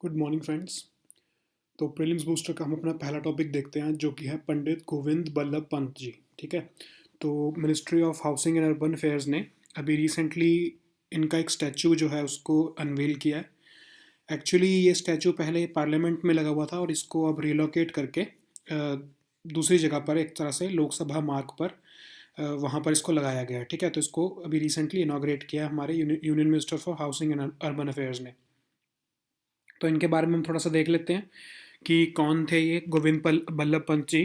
Good morning friends. तो prelims booster का हम अपना पहला टॉपिक देखते हैं जो कि है पंडित गोविंद बल्लभ पंत जी। ठीक है। तो ministry of housing and urban affairs ने अभी रिसेंटली इनका एक स्टैचू जो है उसको अनवील किया है। एक्चुअली ये स्टैचू पहले पार्लियामेंट में लगा हुआ था और इसको अब रिलोकेट करके दूसरी जगह पर एक तरह से लोकसभा मार्ग पर वहाँ पर इसको लगाया गया है। ठीक है। तो इसको अभी रिसेंटली इनाग्रेट किया है हमारे union minister for housing and urban affairs ने। तो इनके बारे में हम थोड़ा सा देख लेते हैं कि कौन थे ये गोविंद बल्लभ पंत जी।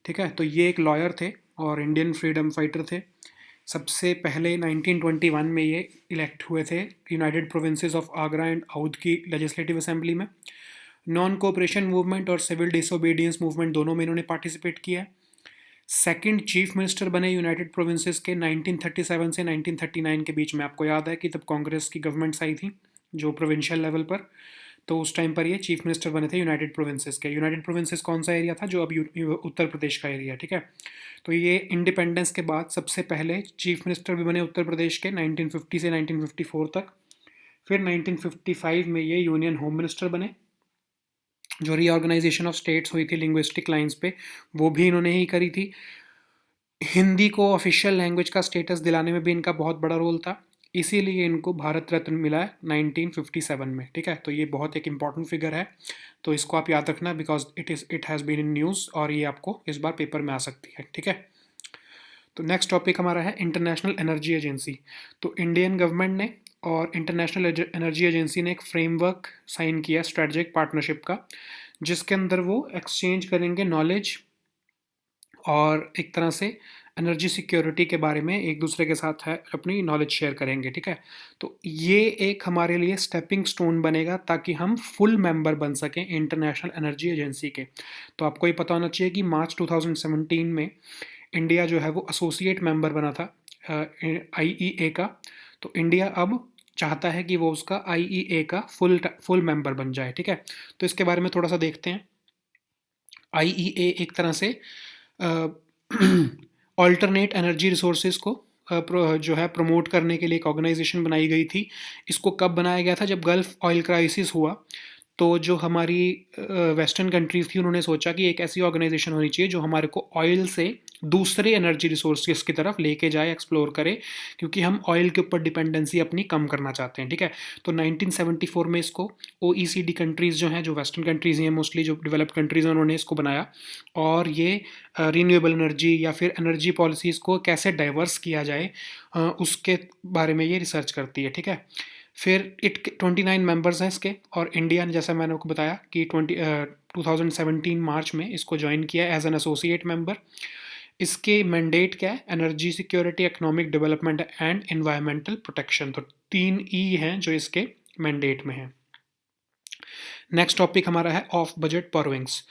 ठीक है। तो ये एक लॉयर थे और इंडियन फ्रीडम फाइटर थे। सबसे पहले 1921 में ये इलेक्ट हुए थे United provinces of Agra and Awadh की लेजिस्लेटिव असेंबली में। नॉन कोऑपरेशन मूवमेंट और सिविल डिसोबीडियंस मूवमेंट दोनों में इन्होंने पार्टिसिपेट किया है। सेकंड चीफ मिनिस्टर बने यूनाइटेड प्रोविंसेस के 1937 से 1939 के बीच में। आपको याद है कि तब कांग्रेस की गवर्नमेंट्स आई थी जो प्रोविंशियल लेवल पर। तो उस टाइम पर ये चीफ मिनिस्टर बने थे यूनाइटेड प्रोविंसेस के। यूनाइटेड प्रोविंसेस कौन सा एरिया था? जो अब उत्तर प्रदेश का एरिया। ठीक है। तो ये इंडिपेंडेंस के बाद सबसे पहले चीफ मिनिस्टर भी बने उत्तर प्रदेश के 1950 से 1954 तक। फिर 1955 में ये यूनियन होम मिनिस्टर बने। जो रीऑर्गेनाइजेशन ऑफ स्टेट्स हुई थी लिंग्विस्टिक लाइंस पे, वो भी इन्होंने ही करी थी। हिंदी को ऑफिशियल लैंग्वेज का स्टेटस दिलाने में भी इनका बहुत बड़ा रोल था। इसीलिए इनको भारत रत्न मिला है 1957 में। ठीक है। तो ये बहुत एक इम्पॉर्टेंट फिगर है, तो इसको आप याद रखना because it has been in news और ये आपको इस बार पेपर में आ सकती है। ठीक है। तो नेक्स्ट टॉपिक हमारा है इंटरनेशनल एनर्जी एजेंसी। तो इंडियन गवर्नमेंट ने और इंटरनेशनल एनर्जी एजेंसी ने एक फ्रेमवर्क साइन किया स्ट्रेटजिक पार्टनरशिप का, जिसके अंदर वो एक्सचेंज करेंगे नॉलेज और एक तरह से एनर्जी सिक्योरिटी के बारे में एक दूसरे के साथ है अपनी नॉलेज शेयर करेंगे। ठीक है। तो ये एक हमारे लिए स्टेपिंग स्टोन बनेगा ताकि हम फुल मेंबर बन सकें इंटरनेशनल एनर्जी एजेंसी के। तो आपको ये पता होना चाहिए कि मार्च 2017 में इंडिया जो है वो एसोसिएट मेंबर बना था आईईए का। तो इंडिया अब चाहता है कि वो उसका आईईए का फुल मेंबर बन जाए। ठीक है। तो इसके बारे में थोड़ा सा देखते हैं। आईईए एक तरह से ऑल्टरनेट एनर्जी रिसोर्सेज को जो है प्रमोट करने के लिए एक ऑर्गेनाइजेशन बनाई गई थी। इसको कब बनाया गया था? जब गल्फ ऑयल क्राइसिस हुआ। तो जो हमारी वेस्टर्न कंट्रीज़ थी उन्होंने सोचा कि एक ऐसी ऑर्गेनाइजेशन होनी चाहिए जो हमारे को ऑयल से दूसरे एनर्जी रिसोर्सेज की तरफ लेके जाए, एक्सप्लोर करे, क्योंकि हम ऑयल के ऊपर डिपेंडेंसी अपनी कम करना चाहते हैं। ठीक है। तो 1974 में इसको ओईसीडी कंट्रीज़ जो हैं, जो वेस्टर्न कंट्रीज़ हैं मोस्टली, जो डेवलप्ड कंट्रीज़ हैं, उन्होंने इसको बनाया। और ये रीन्यूएबल एनर्जी या फिर एनर्जी पॉलिसीज़ को कैसे डाइवर्स किया जाए उसके बारे में ये रिसर्च करती है। ठीक है। फिर 29 मेंबर्स हैं इसके, और इंडिया ने, जैसा मैंने आपको बताया कि 2017 मार्च में इसको ज्वाइन किया एज एन एसोसिएट मेंबर। इसके मैंडेट क्या है? Energy security, economic development and environmental protection. तो 3 हैं जो इसके मैंडेट में हैं। नेक्स्ट टॉपिक हमारा है ऑफ बजट बोरोइंग्स।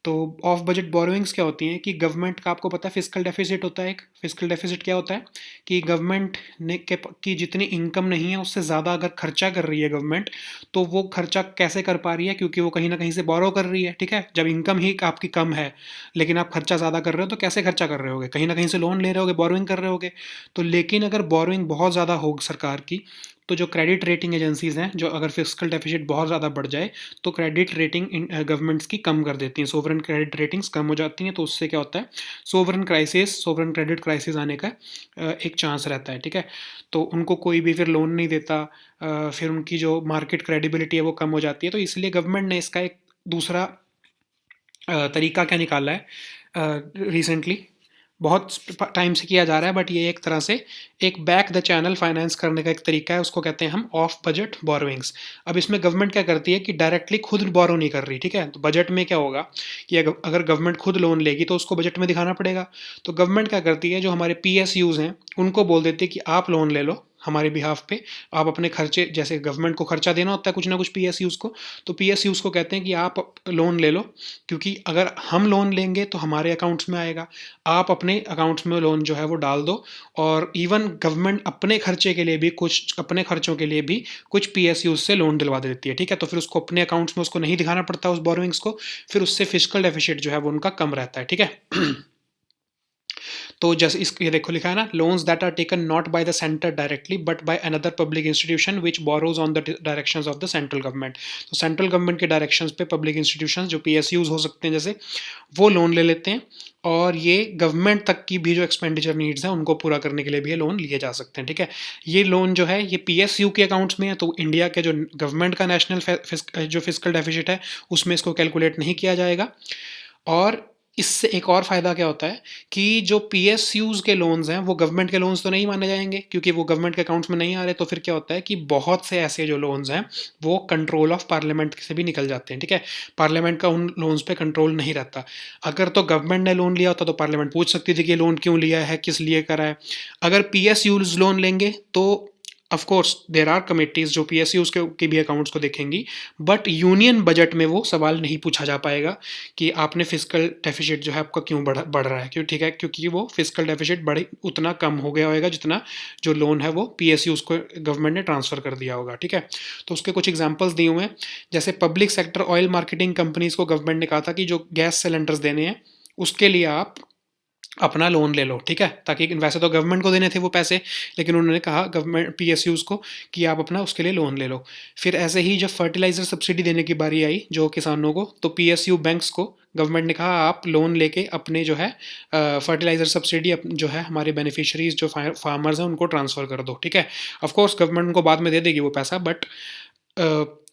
तो ऑफ बजट बोरोइंग्स क्या होती हैं कि गवर्नमेंट का, आपको पता है फिस्कल डेफिसिट होता है एक। फिस्कल डेफिसिट क्या होता है कि गवर्नमेंट ने की जितनी इनकम नहीं है उससे ज़्यादा अगर खर्चा कर रही है गवर्नमेंट, तो वो खर्चा कैसे कर पा रही है? क्योंकि वो कहीं ना कहीं से बोरो कर रही है। ठीक है। जब इनकम ही आपकी कम है लेकिन आप खर्चा ज़्यादा कर रहे हो, तो कैसे खर्चा कर रहे होगे? कहीं ना कहीं से लोन ले रहे होगे, बोरोइंग कर रहे होगे। तो लेकिन अगर बोरोइंग बहुत ज़्यादा हो सरकार की, तो जो क्रेडिट रेटिंग एजेंसीज़ हैं, जो अगर फिस्कल डेफिसिट बहुत ज़्यादा बढ़ जाए तो क्रेडिट रेटिंग गवर्नमेंट्स की कम कर देती हैं, सोवरन क्रेडिट रेटिंग्स कम हो जाती हैं। तो उससे क्या होता है? सोवरन क्रेडिट क्राइसिस आने का एक चांस रहता है। ठीक है। तो उनको कोई भी फिर लोन नहीं देता, फिर उनकी जो मार्केट क्रेडिबिलिटी है वो कम हो जाती है। तो इसलिए गवर्नमेंट ने इसका एक दूसरा तरीका क्या निकाला है रिसेंटली, बहुत टाइम से किया जा रहा है, बट ये एक तरह से एक बैक द चैनल फाइनेंस करने का एक तरीका है। उसको कहते हैं हम ऑफ बजट बोरोइंग्स। अब इसमें गवर्नमेंट क्या करती है कि डायरेक्टली खुद बोरो नहीं कर रही। ठीक है। तो बजट में क्या होगा कि अगर गवर्नमेंट खुद लोन लेगी तो उसको बजट में दिखाना पड़ेगा। तो गवर्नमेंट क्या करती है, जो हमारे पीएसयूज हैं उनको बोल देती है कि आप लोन ले लो हमारे बिहाफ पे। आप अपने खर्चे, जैसे गवर्नमेंट को खर्चा देना होता है कुछ ना कुछ पीएसयूज को, तो पीएसयूज को कहते हैं कि आप लोन ले लो, क्योंकि अगर हम लोन लेंगे तो हमारे अकाउंट्स में आएगा, आप अपने अकाउंट्स में लोन जो है वो डाल दो। और इवन गवर्नमेंट अपने खर्चे के लिए भी, कुछ अपने खर्चों के लिए भी कुछ पीएसयूज से लोन दिलवा देती है। ठीक है। तो फिर उसको अपने अकाउंट्स में उसको नहीं दिखाना पड़ता उस बोरोइंग्स को, फिर उससे फिजिकल डेफिसिट जो है वो उनका कम रहता है। ठीक है। तो जैसे इस ये देखो लिखा है ना, loans that are taken not by the centre directly but by another public institution which borrows on the directions of the central government. तो सेंट्रल गवर्नमेंट के डायरेक्शंस पे पब्लिक इंस्टीट्यूशंस जो पीएसयूज हो सकते हैं जैसे, वो लोन ले लेते हैं, और ये गवर्नमेंट तक की भी जो एक्सपेंडिचर नीड्स हैं उनको पूरा करने के लिए भी ये लोन लिए जा सकते हैं, ठीक है। ये लोन जो है ये पीएसयू के अकाउंट्स में है, तो इंडिया के जो गवर्नमेंट का नेशनल जो फिजिकल डेफिसिट है उसमें इसको कैलकुलेट नहीं किया जाएगा। और इससे एक और फ़ायदा क्या होता है कि जो पीएसयूज़ के लोन्स हैं वो गवर्नमेंट के लोन्स तो नहीं माने जाएंगे, क्योंकि वो गवर्नमेंट के अकाउंट्स में नहीं आ रहे। तो फिर क्या होता है कि बहुत से ऐसे जो लोन्स हैं वो कंट्रोल ऑफ पार्लियामेंट से भी निकल जाते हैं, ठीक है। पार्लियामेंट का उन लोन्स पे कंट्रोल नहीं रहता। अगर तो गवर्नमेंट ने लोन लिया होता तो पार्लियामेंट पूछ सकती थी कि ये लोन क्यों लिया है, किस लिए करा है। अगर पीएसयूज़ लोन लेंगे तो of course there are committees जो पीएसयूज़ के भी अकाउंट्स को देखेंगी, बट यूनियन बजट में वो सवाल नहीं पूछा जा पाएगा कि आपने फिजिकल डेफिसिट जो है आपका क्यों बढ़ रहा है, क्यों, ठीक है, क्योंकि वो फिजिकल डेफिसिट बढ़े उतना कम हो गया होगा जितना जो लोन है वो पीएसयूज़ को गवर्नमेंट ने ट्रांसफ़र कर दिया होगा, ठीक है। तो उसके कुछ एग्जांपल्स दिए हुए हैं, जैसे public sector oil marketing companies को गवर्नमेंट ने कहा था कि जो गैस सिलेंडर्स देने हैं उसके लिए आप अपना लोन ले लो, ठीक है, ताकि वैसे तो गवर्नमेंट को देने थे वो पैसे, लेकिन उन्होंने कहा गवर्नमेंट पीएसयूज़ को कि आप अपना उसके लिए लोन ले लो। फिर ऐसे ही जब फर्टिलाइज़र सब्सिडी देने की बारी आई जो किसानों को, तो पीएसयू बैंक्स को गवर्नमेंट ने कहा आप लोन लेके अपने जो है फर्टिलाइज़र सब्सिडी जो है हमारे बेनिफिशरीज जो फार्मर्स हैं उनको ट्रांसफ़र कर दो, ठीक है। ऑफकोर्स गवर्नमेंट उनको बाद में दे देगी वो पैसा, बट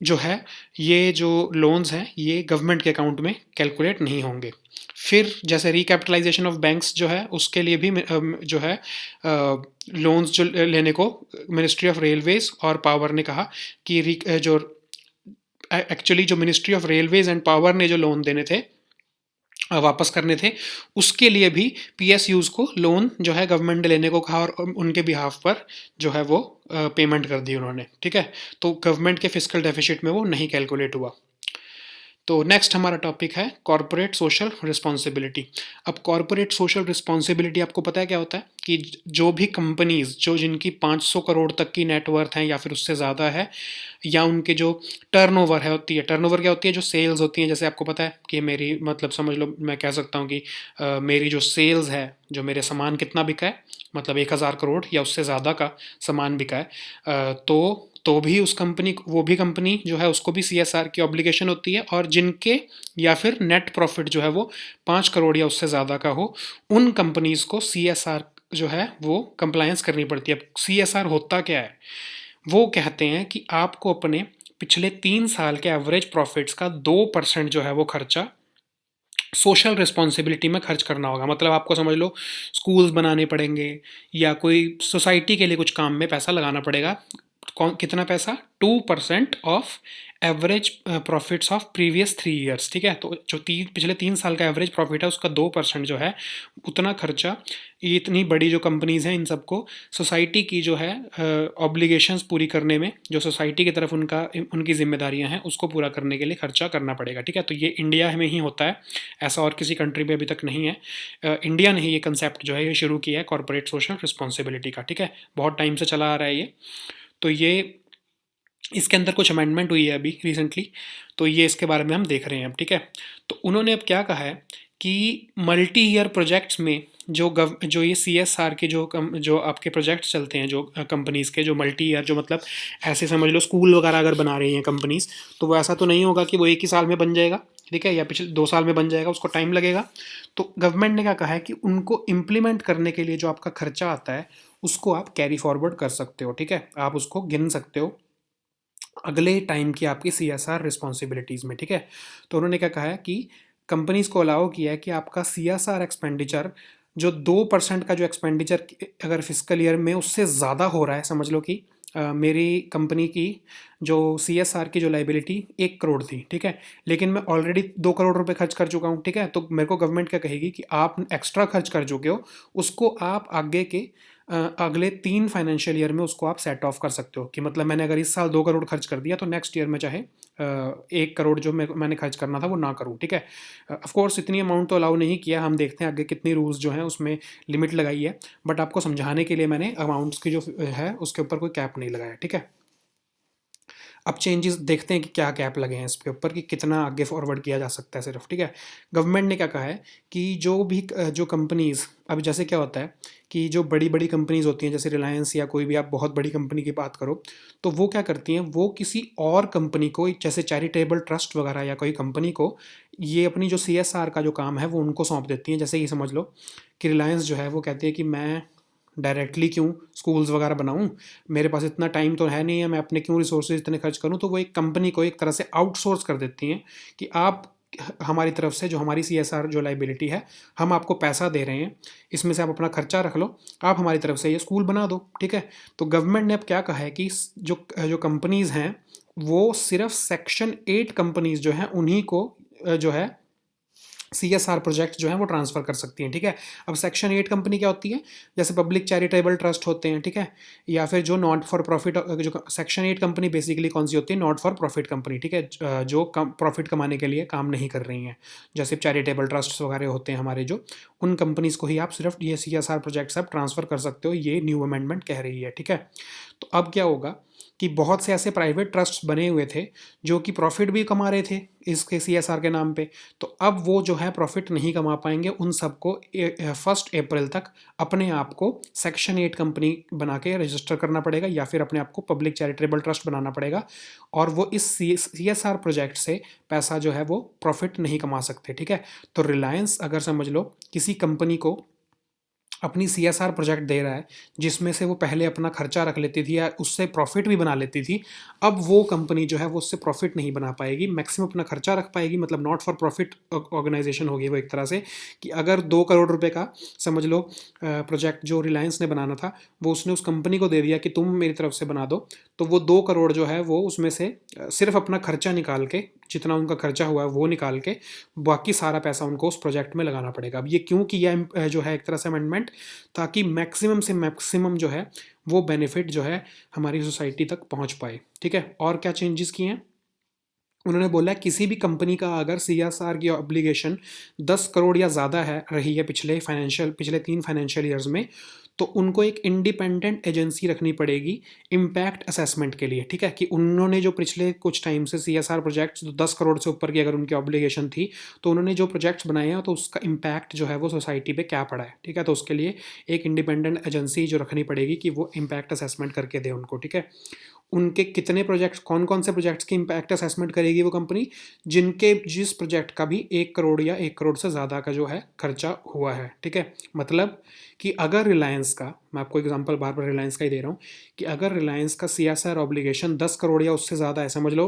जो है ये जो लोन्स हैं ये गवर्नमेंट के अकाउंट में कैलकुलेट नहीं होंगे। फिर जैसे रिकैपिटलाइजेशन ऑफ बैंक्स जो है उसके लिए भी जो है लोन्स जो लेने को मिनिस्ट्री ऑफ रेलवेज और पावर ने कहा कि जो एक्चुअली जो ministry of railways and power ने जो लोन देने थे वापस करने थे, उसके लिए भी पीएसयूज़ को लोन जो है गवर्नमेंट ने लेने को कहा और उनके बिहाफ पर जो है वो पेमेंट कर दी उन्होंने, ठीक है। तो गवर्नमेंट के फिजिकल डेफिसिट में वो नहीं कैलकुलेट हुआ। तो नेक्स्ट हमारा टॉपिक है कॉरपोरेट सोशल रिस्पॉन्सिबिलिटी। अब कॉरपोरेट सोशल रिस्पॉन्सिबिलिटी आपको पता है क्या होता है कि जो भी कंपनीज जो जिनकी 500 करोड़ तक की नेटवर्थ है या फिर उससे ज़्यादा है, या उनके जो टर्नओवर है होती है, टर्नओवर क्या होती है, जो सेल्स होती हैं, जैसे आपको पता है कि मेरी मतलब समझ लो मैं कह सकता हूँ कि मेरी जो सेल्स है, जो मेरे सामान कितना बिका है, मतलब 1000 करोड़ या उससे ज़्यादा का सामान बिका है, तो भी उस कंपनी वो भी कंपनी जो है उसको भी सीएसआर की ऑब्लिगेशन होती है, और जिनके या फिर नेट प्रॉफिट जो है वो 5 करोड़ या उससे ज़्यादा का हो, उन कंपनीज़ को सीएसआर जो है वो कंप्लायंस करनी पड़ती है। अब सीएसआर होता क्या है, वो कहते हैं कि आपको अपने पिछले 3 साल के एवरेज प्रॉफिट्स का 2% जो है वो खर्चा सोशल रिस्पॉन्सिबिलिटी में खर्च करना होगा। मतलब आपको समझ लो स्कूल्स बनाने पड़ेंगे या कोई सोसाइटी के लिए कुछ काम में पैसा लगाना पड़ेगा। कौन कितना पैसा, 2% of average profits of previous 3 years, ठीक है। तो जो पिछले 3 साल का एवरेज प्रॉफिट है उसका 2% जो है उतना खर्चा, ये इतनी बड़ी जो कंपनीज हैं इन सबको सोसाइटी की जो है ऑब्लिगेशंस पूरी करने में, जो सोसाइटी की तरफ उनकी जिम्मेदारियां हैं उसको पूरा करने के लिए खर्चा करना पड़ेगा, ठीक है। तो ये इंडिया में ही होता है, ऐसा और किसी कंट्री में अभी तक नहीं है। इंडिया ने ही ये कंसेप्ट जो है ये शुरू किया है कॉर्पोरेट सोशल रिस्पॉन्सिबिलिटी का, ठीक है। बहुत टाइम से चला आ रहा है ये। तो ये इसके अंदर कुछ अमेंडमेंट हुई है अभी रिसेंटली, तो ये इसके बारे में हम देख रहे हैं अब, ठीक है। तो उन्होंने अब क्या कहा है कि मल्टी ईयर प्रोजेक्ट्स में जो ये सीएसआर के जो आपके प्रोजेक्ट्स चलते हैं जो कंपनीज़ के, जो मल्टी ईयर, जो मतलब ऐसे समझ लो स्कूल वगैरह अगर बना रही हैं कंपनीज़, तो वो ऐसा तो नहीं होगा कि वो एक ही साल में बन जाएगा, ठीक है, या पिछले 2 साल में बन जाएगा, उसको टाइम लगेगा। तो गवर्नमेंट ने क्या कहा है कि उनको इम्प्लीमेंट करने के लिए जो आपका खर्चा आता है उसको आप कैरी फॉरवर्ड कर सकते हो, ठीक है, आप उसको गिन सकते हो अगले टाइम की आपकी सीएसआर रिस्पॉन्सिबिलिटीज़ में, ठीक है। तो उन्होंने क्या कहा है कि कंपनीज़ को अलाउ किया है कि आपका सीएसआर एक्सपेंडिचर जो 2% का जो एक्सपेंडिचर अगर फिजिकल ईयर में उससे ज़्यादा हो रहा है, समझ लो कि मेरी कंपनी की जो सीएसआर की जो लाइबिलिटी 1 करोड़ थी, ठीक है, लेकिन मैं ऑलरेडी 2 करोड़ रुपए खर्च कर चुका हूँ, ठीक है। तो मेरे को गवर्नमेंट क्या कहेगी कि आप एक्स्ट्रा खर्च कर चुके हो, उसको आप आगे के अगले 3 फाइनेंशियल ईयर में उसको आप सेट ऑफ कर सकते हो कि मतलब मैंने अगर इस साल 2 करोड़ खर्च कर दिया तो नेक्स्ट ईयर में चाहे 1 करोड़ जो मैंने खर्च करना था वो ना करूँ, ठीक है। ऑफकोर्स इतनी अमाउंट तो अलाउ नहीं किया, हम देखते हैं आगे कितनी रूल्स जो हैं उसमें लिमिट लगाई है, बट आपको समझाने के लिए मैंने अमाउंट्स की जो है उसके ऊपर कोई कैप नहीं लगाया, ठीक है। अब चेंजेस देखते हैं कि क्या गैप लगे हैं इसके ऊपर, कि कितना आगे फॉरवर्ड किया जा सकता है सिर्फ, ठीक है। गवर्नमेंट ने क्या कहा है कि जो भी जो कंपनीज़, अब जैसे क्या होता है कि जो बड़ी बड़ी कंपनीज़ होती हैं, जैसे रिलायंस या कोई भी आप बहुत बड़ी कंपनी की बात करो, तो वो क्या करती हैं, वो किसी और कंपनी को, जैसे चैरिटेबल ट्रस्ट वगैरह या कोई कंपनी को, ये अपनी जो CSR का जो काम है वो उनको सौंप देती हैं। जैसे ये समझ लो कि रिलायंस जो है वो कहती है कि मैं डायरेक्टली क्यों स्कूल्स वगैरह बनाऊं, मेरे पास इतना टाइम तो है नहीं है, मैं अपने क्यों रिसोर्सेज इतने खर्च करूं, तो वो एक कंपनी को एक तरह से आउटसोर्स कर देती हैं कि आप हमारी तरफ से जो हमारी CSR जो लाइबिलिटी है, हम आपको पैसा दे रहे हैं, इसमें से आप अपना खर्चा रख लो, आप हमारी तरफ से ये स्कूल बना दो, ठीक है। तो गवर्नमेंट ने अब क्या कहा है कि जो जो कंपनीज़ हैं वो सिर्फ सेक्शन 8 कंपनीज़ जो हैं उन्हीं को जो है CSR प्रोजेक्ट जो है वो ट्रांसफ़र कर सकती हैं, ठीक है। अब सेक्शन 8 कंपनी क्या होती है, जैसे पब्लिक चैरिटेबल ट्रस्ट होते हैं, ठीक है, या फिर जो नॉट फॉर प्रॉफिट, जो सेक्शन 8 कंपनी बेसिकली कौन सी होती है, नॉट फॉर प्रॉफिट कंपनी, ठीक है, जो प्रॉफिट कमाने के लिए काम नहीं कर रही हैं, जैसे चैरिटेबल ट्रस्ट वगैरह होते हैं हमारे जो, उन कंपनीज़ को ही आप सिर्फ ये CSR प्रोजेक्ट्स आप ट्रांसफ़र कर सकते हो, ये न्यू अमेंडमेंट कह रही है, ठीक है। तो अब क्या होगा कि बहुत से ऐसे प्राइवेट ट्रस्ट बने हुए थे जो कि प्रॉफिट भी कमा रहे थे इसके CSR के नाम पे, तो अब वो जो है प्रॉफिट नहीं कमा पाएंगे, उन सबको 1 अप्रैल तक अपने आप को सेक्शन 8 कंपनी बना के रजिस्टर करना पड़ेगा, या फिर अपने आप को पब्लिक चैरिटेबल ट्रस्ट बनाना पड़ेगा, और वो इस CSR प्रोजेक्ट से पैसा जो है वो प्रॉफिट नहीं कमा सकते, ठीक है। तो रिलायंस अगर समझ लो किसी कंपनी को अपनी CSR प्रोजेक्ट दे रहा है, जिसमें से वो पहले अपना खर्चा रख लेती थी या उससे प्रॉफिट भी बना लेती थी, अब वो कंपनी जो है वो उससे प्रॉफिट नहीं बना पाएगी, मैक्सिमम अपना खर्चा रख पाएगी, मतलब नॉट फॉर प्रॉफिट ऑर्गेनाइजेशन होगी वो एक तरह से, कि अगर 2 करोड़ रुपए का समझ लो प्रोजेक्ट जो रिलायंस ने बनाना था, वो उसने उस कंपनी को दे दिया कि तुम मेरी तरफ से बना दो, तो वो 2 करोड़ जो है वो उसमें से सिर्फ अपना खर्चा निकाल के, जितना उनका खर्चा हुआ है वो निकाल के, बाकी सारा पैसा उनको उस प्रोजेक्ट में लगाना पड़ेगा। अब ये क्यों किया जो है एक तरह से अमेंडमेंट, ताकि मैक्सिमम से मैक्सिमम जो है वो बेनिफिट जो है हमारी सोसाइटी तक पहुंच पाए, ठीक है। और क्या चेंजेस किए हैं, उन्होंने बोला किसी भी कंपनी का अगर CSR की ऑब्लिगेशन 10 करोड़ या ज़्यादा है रही है पिछले 3 फाइनेंशियल ईयर्स में, तो उनको एक इंडिपेंडेंट एजेंसी रखनी पड़ेगी इम्पैक्ट असेसमेंट के लिए, ठीक है, कि उन्होंने जो पिछले कुछ टाइम से CSR प्रोजेक्ट्स 10 करोड़ से ऊपर की अगर उनकी ऑब्लिगेशन थी, तो उन्होंने जो प्रोजेक्ट्स बनाए हैं तो उसका इम्पैक्ट जो है वो सोसाइटी पे क्या पड़ा है, ठीक है, तो उसके लिए एक इंडिपेंडेंट एजेंसी जो रखनी पड़ेगी कि वो इम्पैक्ट असेसमेंट करके दे उनको, ठीक है। उनके कितने प्रोजेक्ट्स, कौन कौन से प्रोजेक्ट्स की इम्पैक्ट असेसमेंट करेगी वो कंपनी, जिस प्रोजेक्ट का भी 1 करोड़ या 1 करोड़ से ज़्यादा का जो है खर्चा हुआ है, ठीक है। मतलब कि अगर रिलायंस का, मैं आपको एग्जांपल बार बार रिलायंस का ही दे रहा हूँ, कि अगर रिलायंस का CSR ऑब्लिगेशन 10 करोड़ या उससे ज़्यादा है, समझ लो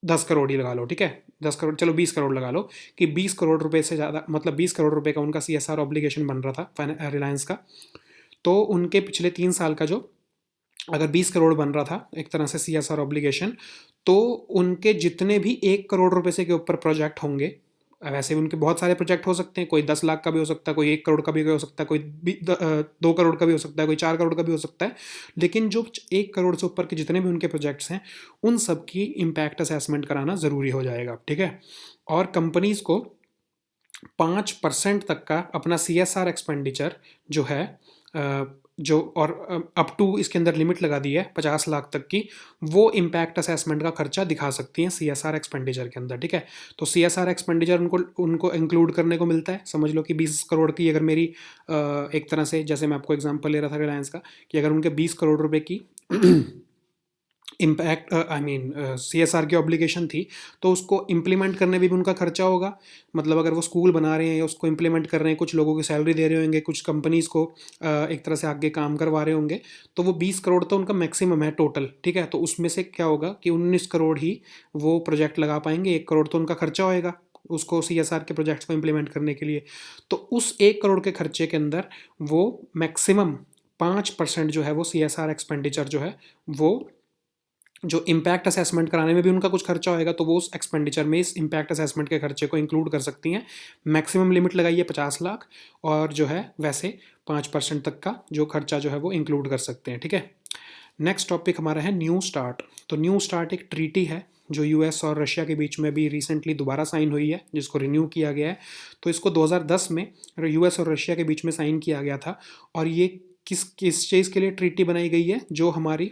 10 करोड़ ही लगा लो, ठीक है, 10 करोड़, चलो 20 करोड़ लगा लो, कि 20 करोड़ रुपए से ज़्यादा, मतलब 20 करोड़ रुपए का उनका CSR ऑब्लिगेशन बन रहा था रिलायंस का, तो उनके पिछले 3 साल का जो, अगर 20 करोड़ बन रहा था एक तरह से CSR ऑब्लिगेशन, तो उनके जितने भी 1 करोड़ रुपए से के ऊपर प्रोजेक्ट होंगे, वैसे उनके बहुत सारे प्रोजेक्ट हो सकते हैं, कोई 10 लाख का भी हो सकता है, कोई 1 करोड़ का भी हो सकता है, कोई 2 करोड़ का भी हो सकता है, कोई 4 करोड़ का भी हो सकता है, लेकिन जो 1 करोड़ से ऊपर के जितने भी उनके प्रोजेक्ट्स हैं, उन सब की इम्पैक्ट असेसमेंट कराना ज़रूरी हो जाएगा, ठीक है। और कंपनीज़ को 5% तक का अपना CSR एक्सपेंडिचर जो है, जो और अप टू इसके अंदर लिमिट लगा दी है 50 लाख तक की, वो इम्पैक्ट असेसमेंट का खर्चा दिखा सकती हैं CSR एक्सपेंडिचर के अंदर, ठीक है। तो CSR एक्सपेंडिचर उनको उनको इंक्लूड करने को मिलता है, समझ लो कि 20 करोड़ की अगर मेरी एक तरह से, जैसे मैं आपको एग्जांपल ले रहा था रिलायंस का, कि अगर उनके 20 करोड़ रुपए की इम्पैक्ट CSR की ऑब्लिगेशन थी, तो उसको इम्प्लीमेंट करने में भी उनका खर्चा होगा, मतलब अगर वो स्कूल बना रहे हैं या उसको इम्प्लीमेंट कर रहे हैं, कुछ लोगों की सैलरी दे रहे होंगे, कुछ कंपनीज़ को एक तरह से आगे काम करवा रहे होंगे, तो वो 20 करोड़ तो उनका मैक्सिमम है टोटल, ठीक है। तो उसमें से क्या होगा कि 19 करोड़ ही वो प्रोजेक्ट लगा पाएंगे, 1 करोड़ तो उनका खर्चा होएगा उसको CSR के प्रोजेक्ट्स को इम्प्लीमेंट करने के लिए, तो उस 1 करोड़ के खर्चे के अंदर वो मैक्सिमम 5% जो है वो CSR एक्सपेंडिचर जो है वो, जो इम्पैक्ट असेसमेंट कराने में भी उनका कुछ खर्चा होएगा, तो वो उस एक्सपेंडिचर में इस इम्पैक्ट असेसमेंट के खर्चे को इंक्लूड कर सकती हैं। मैक्सिमम लिमिट लगाई है 50 लाख, और जो है वैसे 5% तक का जो खर्चा जो है वो इंक्लूड कर सकते हैं, ठीक है। नेक्स्ट टॉपिक हमारा है न्यू स्टार्ट। तो न्यू स्टार्ट एक ट्रीटी है जो US और रशिया के बीच में भी रिसेंटली दोबारा साइन हुई है, जिसको रिन्यू किया गया है। तो इसको 2010 में US और रशिया के बीच में साइन किया गया था, और ये किस किस चीज़ के लिए ट्रीटी बनाई गई है, जो हमारी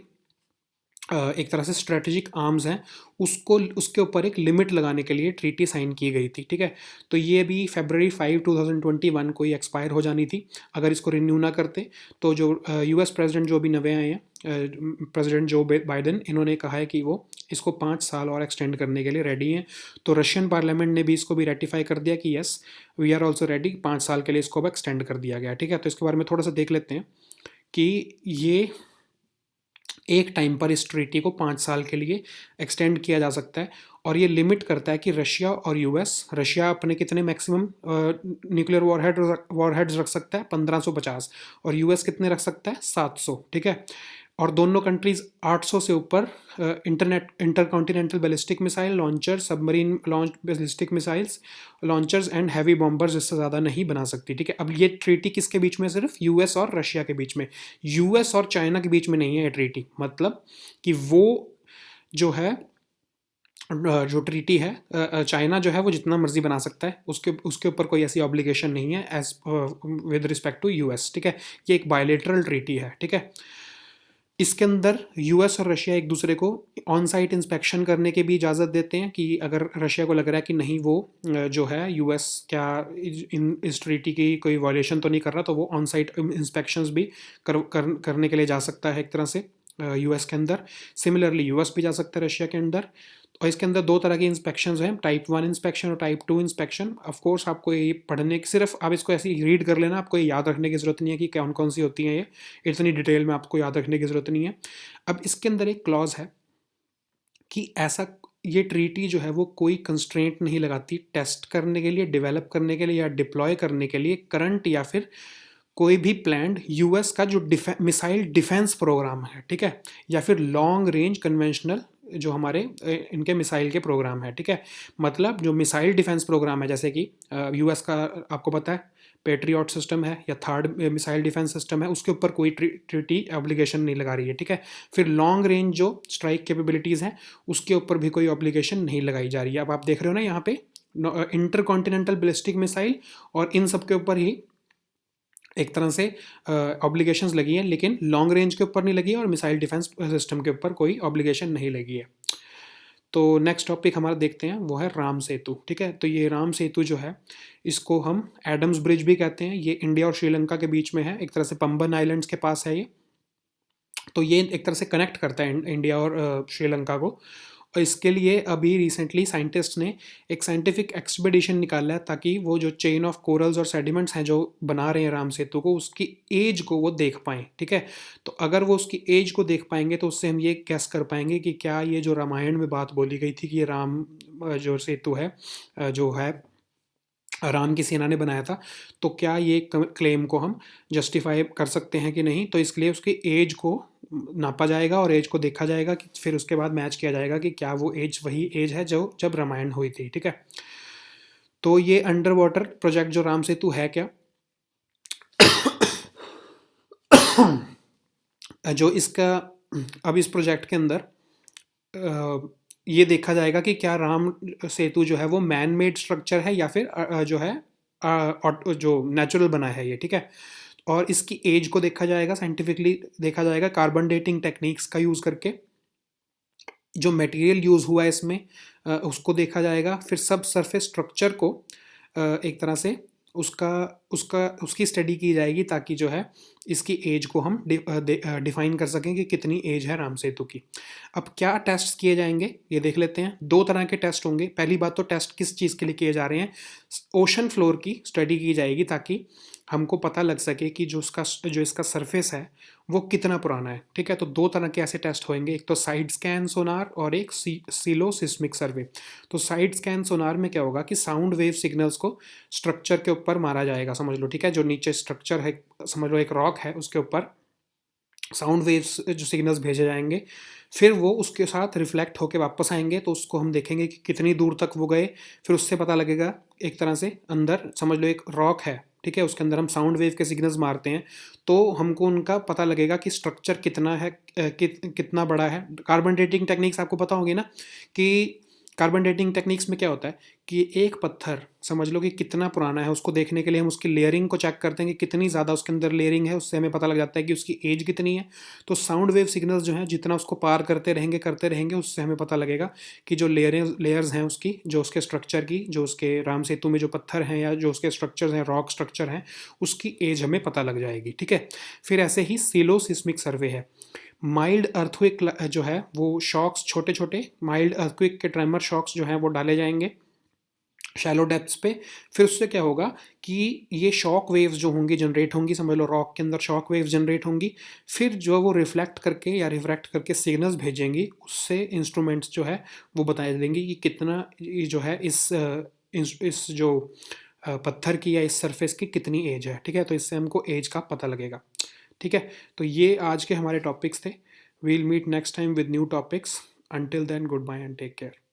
एक तरह से स्ट्रेटेजिक आर्म्स हैं, उसको उसके ऊपर एक लिमिट लगाने के लिए ट्रीटी साइन की गई थी, ठीक है। तो ये अभी फरवरी 5 2021 को ही एक्सपायर हो जानी थी अगर इसको रिन्यू ना करते। तो जो यूएस प्रेसिडेंट जो अभी नए आए हैं, प्रेसिडेंट जो बाइडन, इन्होंने कहा है कि वो इसको 5 साल और एक्सटेंड करने के लिए रेडी हैं। तो रशियन पार्लियामेंट ने भी इसको भी रेटिफाई कर दिया कि yes we are also ready, 5 साल के लिए इसको अब एक्सटेंड कर दिया गया, ठीक है। तो इसके बारे में थोड़ा सा देख लेते हैं कि ये एक टाइम पर इस ट्रीटी को 5 साल के लिए एक्सटेंड किया जा सकता है। और ये लिमिट करता है कि रशिया और यूएस, रशिया अपने कितने मैक्सिमम न्यूक्लियर वॉरहेड्स रख सकता है, 1550, और यूएस कितने रख सकता है, 700, ठीक है। और दोनों कंट्रीज 800 से ऊपर intercontinental ballistic missile launcher, submarine launch ballistic missiles launchers and heavy bombers इससे ज़्यादा नहीं बना सकती, ठीक है। अब ये ट्रीटी किसके बीच में, सिर्फ यूएस और रशिया के बीच में, यूएस और चाइना के बीच में नहीं है ये ट्रीटी। मतलब कि वो जो है जो ट्रीटी है, चाइना जो है वो जितना मर्जी बना सकता है, उसके उसके ऊपर कोई ऐसी ऑब्लिगेशन नहीं है as with respect to us, ठीक है। ये एक बायलेटरल ट्रीटी है, ठीक है। इसके अंदर यूएस और रशिया एक दूसरे को ऑन साइट इंस्पेक्शन करने की भी इजाज़त देते हैं कि अगर रशिया को लग रहा है कि नहीं वो जो है यूएस क्या इस ट्रीटी की कोई वायलेशन तो नहीं कर रहा, तो वो ऑन साइट इंस्पेक्शंस भी करने के लिए जा सकता है एक तरह से यूएस के अंदर। सिमिलरली यूएस भी जा सकता है रशिया के अंदर। और इसके अंदर दो तरह की इंस्पेक्शंस हैं, टाइप 1 इंस्पेक्शन और टाइप 2 इंस्पेक्शन। ऑफ कोर्स आपको ये पढ़ने की, सिर्फ आप इसको ऐसे ही रीड कर लेना, आपको ये याद रखने की ज़रूरत नहीं है कि कौन कौन सी होती हैं, ये इतनी डिटेल में आपको याद रखने की ज़रूरत नहीं है। अब इसके अंदर एक क्लॉज है कि ऐसा ये ट्रीटी जो है वो कोई कंस्ट्रेंट नहीं लगाती टेस्ट करने के लिए, डेवलप करने के लिए या डिप्लॉय करने के लिए करंट या फिर कोई भी प्लान्ड यूएस का जो मिसाइल डिफेंस प्रोग्राम है, ठीक है, या फिर लॉन्ग रेंज कन्वेंशनल जो हमारे इनके मिसाइल के प्रोग्राम है, ठीक है। मतलब जो मिसाइल डिफेंस प्रोग्राम है, जैसे कि यूएस का आपको पता है पेट्रियट सिस्टम है या थर्ड मिसाइल डिफेंस सिस्टम है, उसके ऊपर कोई ट्रीटी ऑब्लिगेशन नहीं लगा रही है, ठीक है। फिर लॉन्ग रेंज जो स्ट्राइक कैपेबिलिटीज़ हैं उसके ऊपर भी कोई ऑब्लिगेशन नहीं लगाई जा रही है। अब आप देख रहे हो ना यहाँ पे इंटर कॉन्टिनेंटल बैलिस्टिक मिसाइल और इन सब के ऊपर ही एक तरह से ऑब्लिगेशंस लगी हैं, लेकिन लॉन्ग रेंज के ऊपर नहीं लगी है और मिसाइल डिफेंस सिस्टम के ऊपर कोई ऑब्लिगेशन नहीं लगी है। तो नेक्स्ट टॉपिक हमारा देखते हैं, वो है राम सेतु, ठीक है। तो ये राम सेतु जो है इसको हम एडम्स ब्रिज भी कहते हैं। ये इंडिया और श्रीलंका के बीच में है, एक तरह से पंबन आइलैंड्स के पास है ये। तो ये एक तरह से कनेक्ट करता है इंडिया और श्रीलंका को। और इसके लिए अभी रिसेंटली साइंटिस्ट ने एक साइंटिफिक एक्सपेडिशन निकाला है ताकि वो जो चेन ऑफ कोरल्स और सेडिमेंट्स हैं जो बना रहे हैं राम सेतु को, उसकी एज को वो देख पाएँ, ठीक है। तो अगर वो उसकी एज को देख पाएंगे तो उससे हम ये गैस कर पाएंगे कि क्या ये जो रामायण में बात बोली गई थी कि ये राम जो सेतु है जो है राम की सेना ने बनाया था, तो क्या ये क्लेम को हम जस्टिफाई कर सकते हैं कि नहीं। तो इसके लिए उसकी एज को नापा जाएगा और एज को देखा जाएगा कि फिर उसके बाद मैच किया जाएगा कि क्या वो एज वही एज है जो जब रामायण हुई थी, ठीक है। तो ये अंडर वाटर प्रोजेक्ट जो राम सेतु है क्या, जो इसका अब इस प्रोजेक्ट के अंदर ये देखा जाएगा कि क्या राम सेतु जो है वो मैन मेड स्ट्रक्चर है या फिर जो है जो नेचुरल बना है ये, ठीक है। और इसकी एज को देखा जाएगा, साइंटिफिकली देखा जाएगा कार्बन डेटिंग टेक्निक्स का यूज़ करके। जो मटेरियल यूज़ हुआ है इसमें उसको देखा जाएगा। फिर सब सरफेस स्ट्रक्चर को एक तरह से उसका उसका उसकी स्टडी की जाएगी ताकि जो है इसकी एज को हम डिफाइन कर सकें कि कितनी एज है राम सेतु की। अब क्या टेस्ट किए जाएंगे ये देख लेते हैं। दो तरह के टेस्ट होंगे। पहली बात तो टेस्ट किस चीज़ के लिए किए जा रहे हैं, ओशन फ्लोर की स्टडी की जाएगी ताकि हमको पता लग सके कि जो इसका सरफेस है वो कितना पुराना है, ठीक है। तो दो तरह के ऐसे टेस्ट होंगे, एक तो साइड स्कैन सोनार और एक सीलो सिस्मिक सर्वे। तो साइड स्कैन सोनार में क्या होगा कि साउंड वेव सिग्नल्स को स्ट्रक्चर के ऊपर मारा जाएगा, समझ लो, ठीक है। जो नीचे स्ट्रक्चर है, समझ लो एक रॉक है, उसके ऊपर साउंड वेव्स जो सिग्नल्स भेजे जाएंगे, फिर वो उसके साथ रिफ्लेक्ट होकर वापस आएंगे। तो उसको हम देखेंगे कि कितनी दूर तक वो गए। फिर उससे पता लगेगा एक तरह से अंदर समझ लो एक रॉक है, ठीक है, उसके अंदर हम साउंड वेव के सिग्नल्स मारते हैं तो हमको उनका पता लगेगा कि स्ट्रक्चर कितना है, कितना बड़ा है। कार्बन डेटिंग टेक्निक्स आपको पता होगी ना कि कार्बन डेटिंग टेक्निक्स में क्या होता है कि एक पत्थर समझ लो कि कितना पुराना है, उसको देखने के लिए हम उसकी लेयरिंग को चेक करते हैं कि कितनी ज़्यादा उसके अंदर लेयरिंग है, उससे हमें पता लग जाता है कि उसकी एज कितनी है। तो साउंड वेव सिग्नल्स जो हैं जितना उसको पार करते रहेंगे उससे हमें पता लगेगा कि जो लेयर्स हैं उसकी, जो उसके स्ट्रक्चर की, जो उसके राम सेतु में जो पत्थर हैं या जो उसके स्ट्रक्चर्स हैं, रॉक स्ट्रक्चर हैं, उसकी एज हमें पता लग जाएगी। ठीक है। फिर ऐसे ही सीलोसिस्मिक सर्वे है। माइल्ड अर्थक्वेक जो है वो शॉक्स, छोटे छोटे माइल्ड अर्थक्वेक के ट्रेमर शॉक्स जो हैं वो डाले जाएंगे शैलो डेप्थ्स पे। फिर उससे क्या होगा कि ये शॉक वेव्स जो होंगी जनरेट होंगी, समझ लो रॉक के अंदर शॉक वेव्स जनरेट होंगी। फिर जो वो रिफ्लेक्ट करके या रिफ्रैक्ट करके सिग्नल्स भेजेंगी, उससे इंस्ट्रूमेंट्स जो है वो बता देंगे कि कितना ये जो है इस जो पत्थर की या इस सरफेस की कितनी एज है। ठीक है। तो इससे हमको एज का पता लगेगा। ठीक है। तो ये आज के हमारे टॉपिक्स थे। We'll meet next time with new topics. Until then good bye and take care.